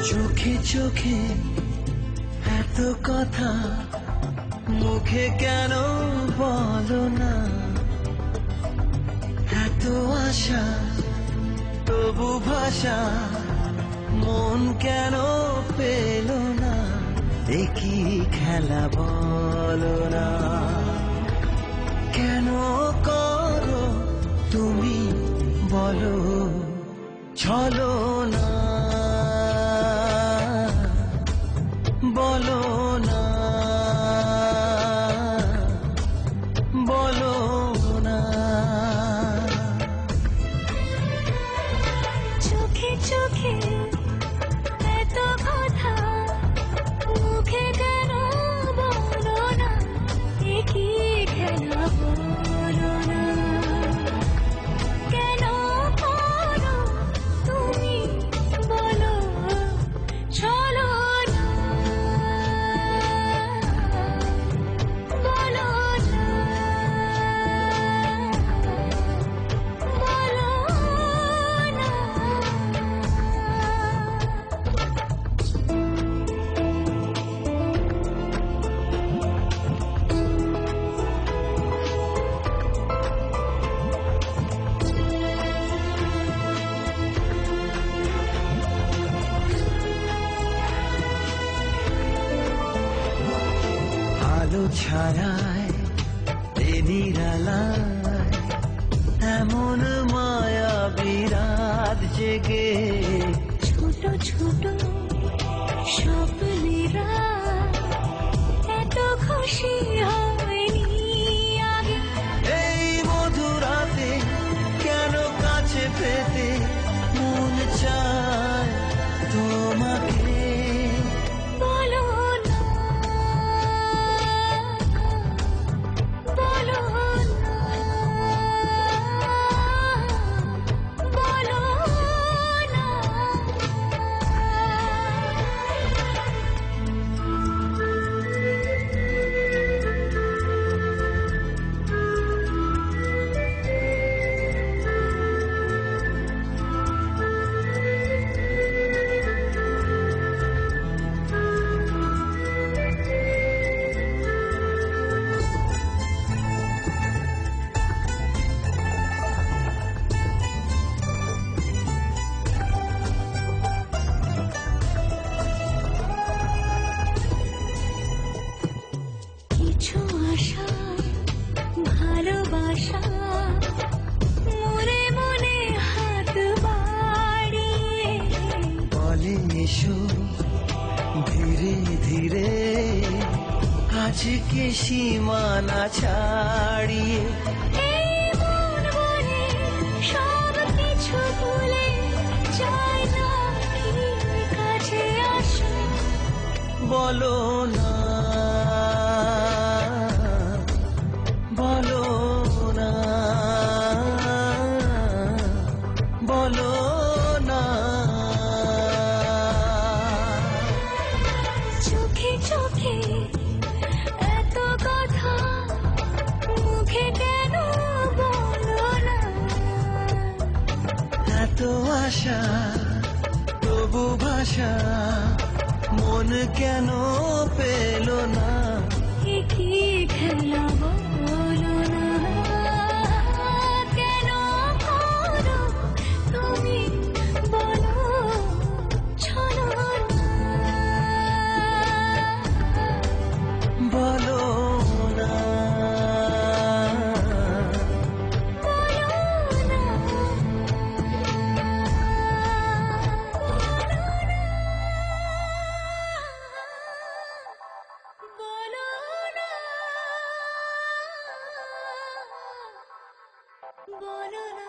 চোখে চোখে এত কথা মুখে কেন বলো না, এত আশা তবু ভাষা মন কেন পেল না, একই খেলা বলো না, কেন করো তুমি বলো চলো না, বলো না, বলো না। চোখে চোখে এত কথা মুখে কেন বলো না, একই খেলা বলো না, কেন করো তুমি বলো চলো না, বলো না, বলো না। আলো ছায়ায় এ নিরালায় এমন মায়া বিরাট জেগে, ছোট ছোট স্বপ্নেরা এত খুশি হয়নি আগে, এই মধুরাতে কেন কাছে পেতে মন চায় তোমাকে, বলো না, বলো না, বলো না। কিছু আশা ভালোবাসা মনে মনে হাত বাড়িয়ে বলে এসো ধীরে ধীরে আজকে সীমানা ছাড়িয়ে, এই মন বলে সব কিছু ভুলে চাই না কি কাছে আসো, বলো না, বলো না, বলো না। চোখে চোখে এত কথা মুখে কেন বলো না, এত আশা তবু ভাষা মন কেন পেল না, একই খেলা বলো না, কেন করো তুমি বলো চলো না, বলো না, বলো না, বলো না, বলো না।